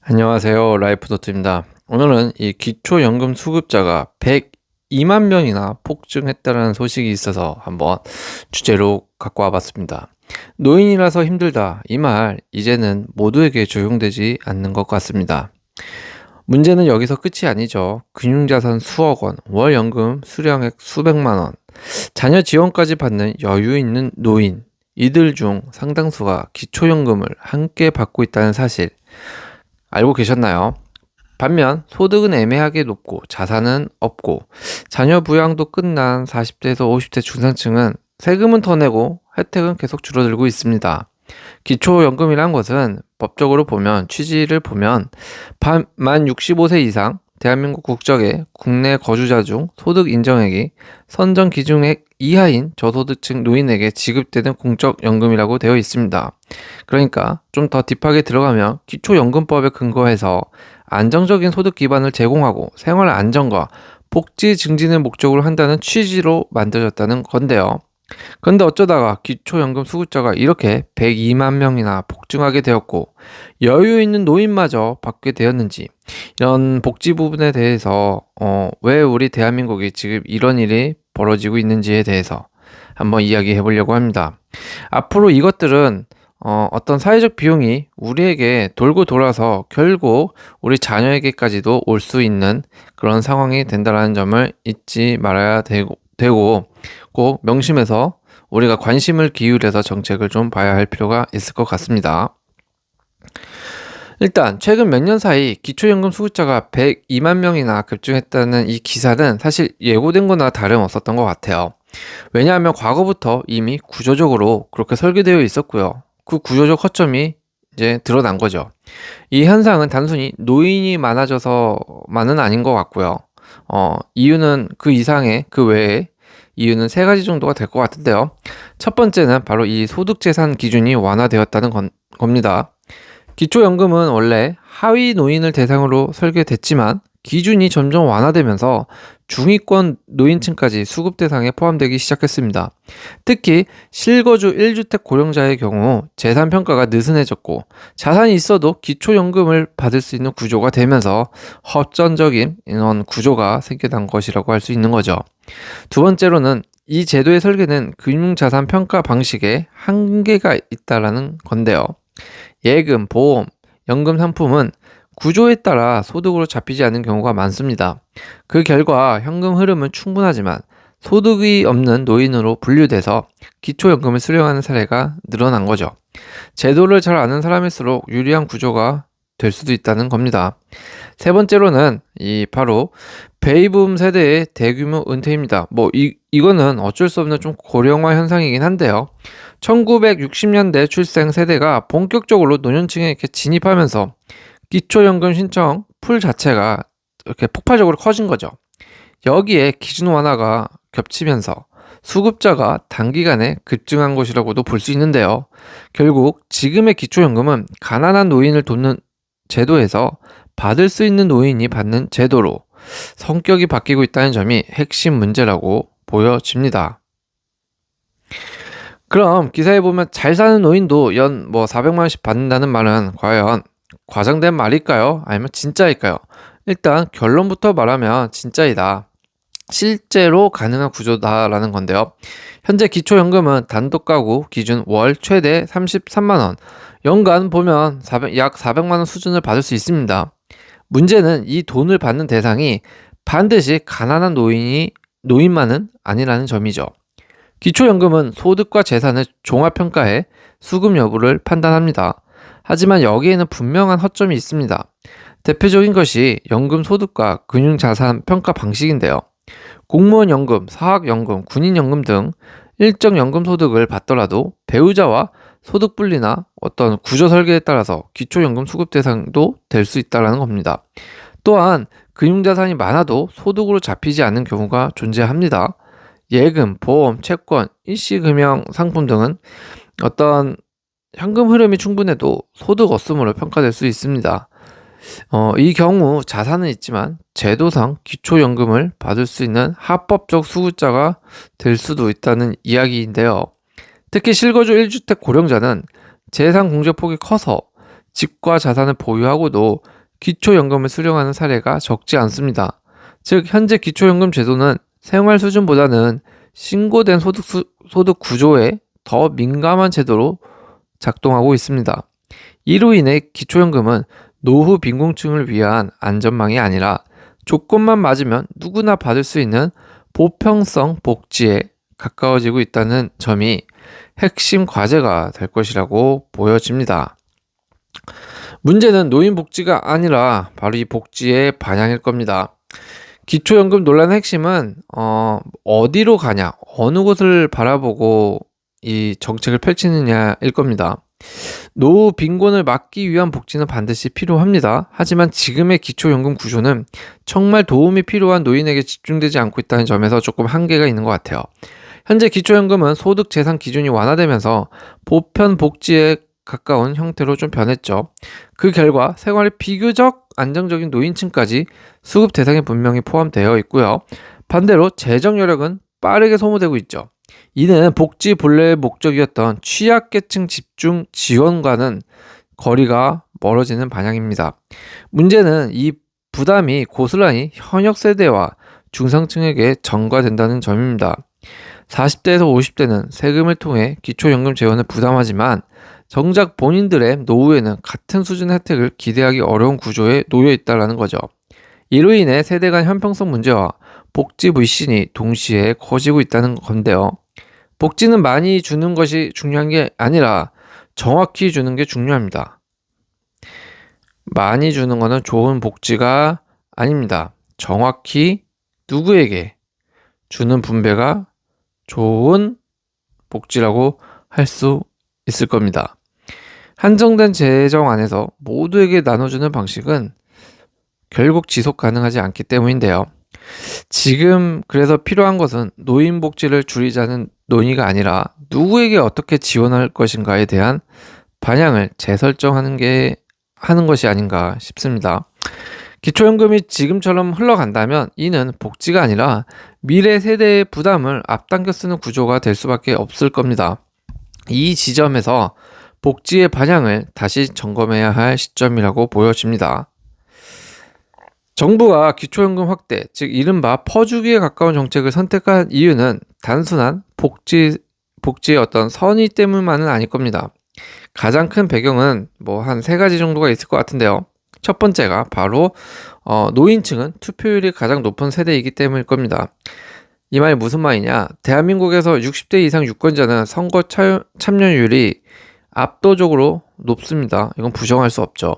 안녕하세요. 라이프노트입니다. 오늘은 이 기초연금 수급자가 102만 명이나 폭증했다는 소식이 있어서 한번 주제로 갖고 와봤습니다. 노인이라서 힘들다. 이 말 이제는 모두에게 적용되지 않는 것 같습니다. 문제는 여기서 끝이 아니죠. 금융자산 수억 원, 월 연금 수령액 수백만 원, 자녀 지원까지 받는 여유 있는 노인, 이들 중 상당수가 기초연금을 함께 받고 있다는 사실 알고 계셨나요? 반면 소득은 애매하게 높고 자산은 없고 자녀 부양도 끝난 40대에서 50대 중산층은 세금은 더 내고 혜택은 계속 줄어들고 있습니다. 기초연금이란 것은 법적으로 보면 취지를 보면 만 65세 이상 대한민국 국적의 국내 거주자 중 소득 인정액이 선정 기준액 이하인 저소득층 노인에게 지급되는 공적연금이라고 되어 있습니다. 그러니까 좀 더 딥하게 들어가면 기초연금법에 근거해서 안정적인 소득 기반을 제공하고 생활 안정과 복지 증진을 목적으로 한다는 취지로 만들어졌다는 건데요. 그런데 어쩌다가 기초연금 수급자가 이렇게 102만 명이나 폭증하게 되었고 여유 있는 노인마저 받게 되었는지, 이런 복지 부분에 대해서 왜 우리 대한민국이 지금 이런 일이 벌어지고 있는지에 대해서 한번 이야기해 보려고 합니다. 앞으로 이것들은 어떤 사회적 비용이 우리에게 돌고 돌아서 결국 우리 자녀에게까지도 올 수 있는 그런 상황이 된다는 점을 잊지 말아야 되고 꼭 명심해서 우리가 관심을 기울여서 정책을 좀 봐야 할 필요가 있을 것 같습니다. 일단 최근 몇 년 사이 기초연금 수급자가 102만 명이나 급증했다는 이 기사는 사실 예고된 거나 다름없었던 것 같아요. 왜냐하면 과거부터 이미 구조적으로 그렇게 설계되어 있었고요. 그 구조적 허점이 이제 드러난 거죠. 이 현상은 단순히 노인이 많아져서만은 아닌 것 같고요. 이유는 그 이상의 그 외에 이유는 세 가지 정도가 될 것 같은데요. 첫 번째는 바로 이 소득재산 기준이 완화되었다는 겁니다. 기초연금은 원래 하위 노인을 대상으로 설계됐지만 기준이 점점 완화되면서 중위권 노인층까지 수급 대상에 포함되기 시작했습니다. 특히 실거주 1주택 고령자의 경우 재산 평가가 느슨해졌고 자산이 있어도 기초연금을 받을 수 있는 구조가 되면서 허점적인 이런 구조가 생겨난 것이라고 할 수 있는 거죠. 두 번째로는 이 제도의 설계는 금융자산 평가 방식에 한계가 있다라는 건데요. 예금, 보험, 연금 상품은 구조에 따라 소득으로 잡히지 않는 경우가 많습니다. 그 결과 현금 흐름은 충분하지만 소득이 없는 노인으로 분류돼서 기초연금을 수령하는 사례가 늘어난 거죠. 제도를 잘 아는 사람일수록 유리한 구조가 될 수도 있다는 겁니다. 세 번째로는 바로 베이비붐 세대의 대규모 은퇴입니다. 이거는 어쩔 수 없는 좀 고령화 현상이긴 한데요. 1960년대 출생 세대가 본격적으로 노년층에 이렇게 진입하면서 기초연금 신청 풀 자체가 이렇게 폭발적으로 커진 거죠. 여기에 기준 완화가 겹치면서 수급자가 단기간에 급증한 것이라고도 볼 수 있는데요. 결국 지금의 기초연금은 가난한 노인을 돕는 제도에서 받을 수 있는 노인이 받는 제도로 성격이 바뀌고 있다는 점이 핵심 문제라고 보여집니다. 그럼 기사에 보면 잘 사는 노인도 연 400만 원씩 받는다는 말은 과연 과장된 말일까요? 아니면 진짜일까요? 일단 결론부터 말하면 진짜이다. 실제로 가능한 구조다라는 건데요. 현재 기초연금은 단독 가구 기준 월 최대 33만 원, 연간 보면 약 400만 원 수준을 받을 수 있습니다. 문제는 이 돈을 받는 대상이 반드시 가난한 노인만은 아니라는 점이죠. 기초연금은 소득과 재산을 종합평가해 수급 여부를 판단합니다. 하지만 여기에는 분명한 허점이 있습니다. 대표적인 것이 연금 소득과 금융자산 평가 방식인데요. 공무원 연금, 사학연금, 군인연금 등 일정 연금 소득을 받더라도 배우자와 소득 분리나 어떤 구조 설계에 따라서 기초연금 수급 대상도 될 수 있다는 겁니다. 또한 금융자산이 많아도 소득으로 잡히지 않는 경우가 존재합니다. 예금, 보험, 채권, 일시금융 상품 등은 어떤 현금 흐름이 충분해도 소득 없음으로 평가될 수 있습니다. 이 경우 자산은 있지만 제도상 기초연금을 받을 수 있는 합법적 수급자가 될 수도 있다는 이야기인데요. 특히 실거주 1주택 고령자는 재산 공제폭이 커서 집과 자산을 보유하고도 기초연금을 수령하는 사례가 적지 않습니다. 즉, 현재 기초연금 제도는 생활 수준보다는 신고된 소득 구조에 더 민감한 제도로 작동하고 있습니다. 이로 인해 기초연금은 노후 빈곤층을 위한 안전망이 아니라 조건만 맞으면 누구나 받을 수 있는 보편성 복지에 가까워지고 있다는 점이 핵심 과제가 될 것이라고 보여집니다. 문제는 노인 복지가 아니라 바로 이 복지의 반향일 겁니다. 기초연금 논란의 핵심은 어디로 가냐, 어느 곳을 바라보고 이 정책을 펼치느냐일 겁니다. 노후 빈곤을 막기 위한 복지는 반드시 필요합니다. 하지만 지금의 기초연금 구조는 정말 도움이 필요한 노인에게 집중되지 않고 있다는 점에서 조금 한계가 있는 것 같아요. 현재 기초연금은 소득 재산 기준이 완화되면서 보편 복지에 가까운 형태로 좀 변했죠. 그 결과 생활이 비교적 안정적인 노인층까지 수급 대상에 분명히 포함되어 있고요. 반대로 재정 여력은 빠르게 소모되고 있죠. 이는 복지 본래의 목적이었던 취약계층 집중 지원과는 거리가 멀어지는 방향입니다. 문제는 이 부담이 고스란히 현역 세대와 중상층에게 전가된다는 점입니다. 40대에서 50대는 세금을 통해 기초연금 재원을 부담하지만 정작 본인들의 노후에는 같은 수준의 혜택을 기대하기 어려운 구조에 놓여 있다는 거죠. 이로 인해 세대 간 형평성 문제와 복지 불신이 동시에 커지고 있다는 건데요. 복지는 많이 주는 것이 중요한 게 아니라 정확히 주는 게 중요합니다. 많이 주는 것은 좋은 복지가 아닙니다. 정확히 누구에게 주는 분배가 좋은 복지라고 할 수 있을 겁니다. 한정된 재정 안에서 모두에게 나눠주는 방식은 결국 지속 가능하지 않기 때문인데요. 지금 그래서 필요한 것은 노인 복지를 줄이자는 논의가 아니라 누구에게 어떻게 지원할 것인가에 대한 방향을 재설정하는 것이 아닌가 싶습니다. 기초연금이 지금처럼 흘러간다면 이는 복지가 아니라 미래 세대의 부담을 앞당겨 쓰는 구조가 될 수밖에 없을 겁니다. 이 지점에서 복지의 방향을 다시 점검해야 할 시점이라고 보여집니다. 정부가 기초연금 확대, 즉 이른바 퍼주기에 가까운 정책을 선택한 이유는 단순한 복지의 어떤 선의 때문만은 아닐 겁니다. 가장 큰 배경은 한 3가지 정도가 있을 것 같은데요. 첫 번째가 바로 노인층은 투표율이 가장 높은 세대이기 때문일 겁니다. 이 말이 무슨 말이냐? 대한민국에서 60대 이상 유권자는 선거 참여율이 압도적으로 높습니다. 이건 부정할 수 없죠.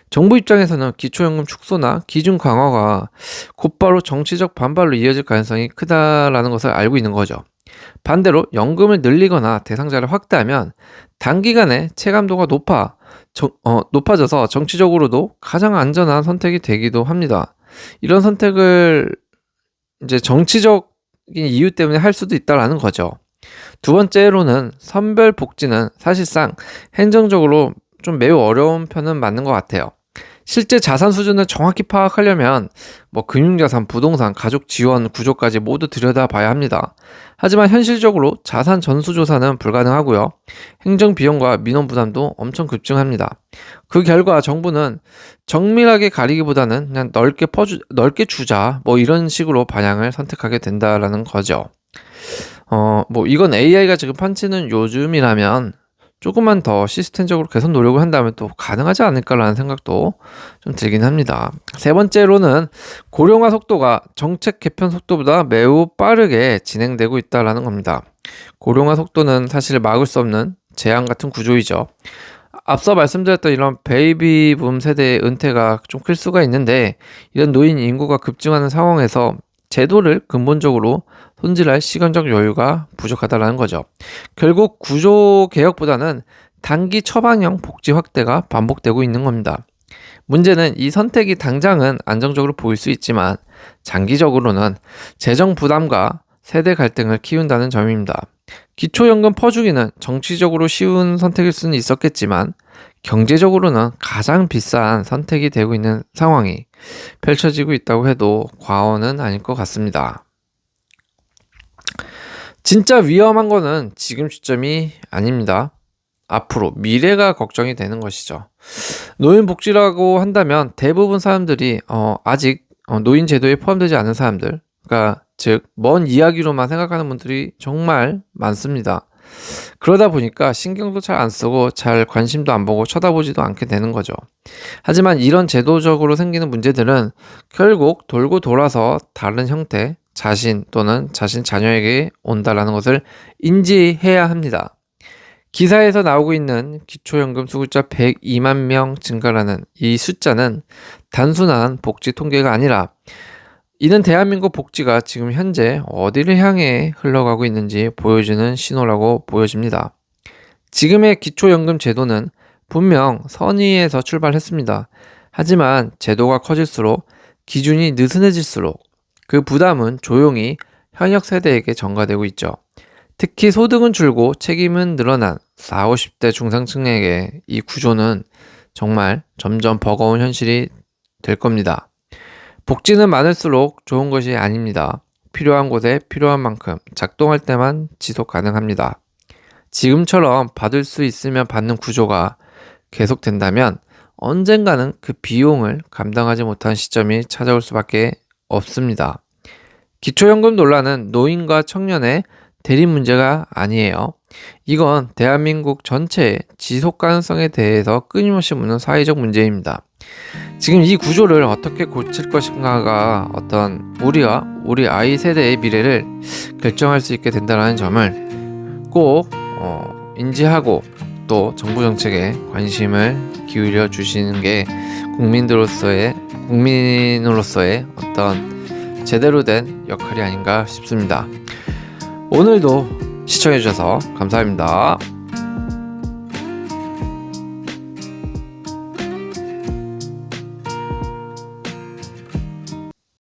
정부 입장에서는 기초연금 축소나 기준 강화가 곧바로 정치적 반발로 이어질 가능성이 크다라는 것을 알고 있는 거죠. 반대로 연금을 늘리거나 대상자를 확대하면 단기간에 체감도가 높아져서 정치적으로도 가장 안전한 선택이 되기도 합니다. 이런 선택을 이제 정치적인 이유 때문에 할 수도 있다라는 거죠. 두 번째로는 선별 복지는 사실상 행정적으로 좀 매우 어려운 편은 맞는 것 같아요. 실제 자산 수준을 정확히 파악하려면 금융자산, 부동산, 가족 지원 구조까지 모두 들여다봐야 합니다. 하지만 현실적으로 자산 전수조사는 불가능하고요. 행정 비용과 민원 부담도 엄청 급증합니다. 그 결과 정부는 정밀하게 가리기보다는 그냥 넓게 주자 이런 식으로 방향을 선택하게 된다라는 거죠. 이건 AI가 지금 판치는 요즘이라면 조금만 더 시스템적으로 개선 노력을 한다면 또 가능하지 않을까라는 생각도 좀 들긴 합니다. 세 번째로는 고령화 속도가 정책 개편 속도보다 매우 빠르게 진행되고 있다는 겁니다. 고령화 속도는 사실 막을 수 없는 재앙 같은 구조이죠. 앞서 말씀드렸던 이런 베이비붐 세대의 은퇴가 좀 클 수가 있는데 이런 노인 인구가 급증하는 상황에서 제도를 근본적으로 손질할 시간적 여유가 부족하다는 거죠. 결국 구조 개혁보다는 단기 처방형 복지 확대가 반복되고 있는 겁니다. 문제는 이 선택이 당장은 안정적으로 보일 수 있지만 장기적으로는 재정 부담과 세대 갈등을 키운다는 점입니다. 기초연금 퍼주기는 정치적으로 쉬운 선택일 수는 있었겠지만 경제적으로는 가장 비싼 선택이 되고 있는 상황이 펼쳐지고 있다고 해도 과언은 아닐 것 같습니다. 진짜 위험한 거는 지금 시점이 아닙니다. 앞으로 미래가 걱정이 되는 것이죠. 노인복지라고 한다면 대부분 사람들이 아직 노인 제도에 포함되지 않은 사람들, 그러니까 즉 먼 이야기로만 생각하는 분들이 정말 많습니다. 그러다 보니까 신경도 잘 안 쓰고 잘 관심도 안 보고 쳐다보지도 않게 되는 거죠. 하지만 이런 제도적으로 생기는 문제들은 결국 돌고 돌아서 다른 형태, 자신 또는 자신 자녀에게 온다라는 것을 인지해야 합니다. 기사에서 나오고 있는 기초연금 수급자 102만 명 증가라는 이 숫자는 단순한 복지 통계가 아니라 이는 대한민국 복지가 지금 현재 어디를 향해 흘러가고 있는지 보여주는 신호라고 보여집니다. 지금의 기초연금 제도는 분명 선의에서 출발했습니다. 하지만 제도가 커질수록 기준이 느슨해질수록 그 부담은 조용히 현역 세대에게 전가되고 있죠. 특히 소득은 줄고 책임은 늘어난 40, 50대 중산층에게 이 구조는 정말 점점 버거운 현실이 될 겁니다. 복지는 많을수록 좋은 것이 아닙니다. 필요한 곳에 필요한 만큼 작동할 때만 지속 가능합니다. 지금처럼 받을 수 있으면 받는 구조가 계속된다면 언젠가는 그 비용을 감당하지 못한 시점이 찾아올 수밖에 없습니다. 기초연금 논란은 노인과 청년의 대립 문제가 아니에요. 이건 대한민국 전체의 지속 가능성에 대해서 끊임없이 묻는 사회적 문제입니다. 지금 이 구조를 어떻게 고칠 것인가가 어떤 우리와 우리 아이 세대의 미래를 결정할 수 있게 된다는 점을 꼭 인지하고 또 정부 정책에 관심을 기울여 주시는 게 국민으로서의 어떤 제대로 된 역할이 아닌가 싶습니다. 오늘도 시청해 주셔서 감사합니다.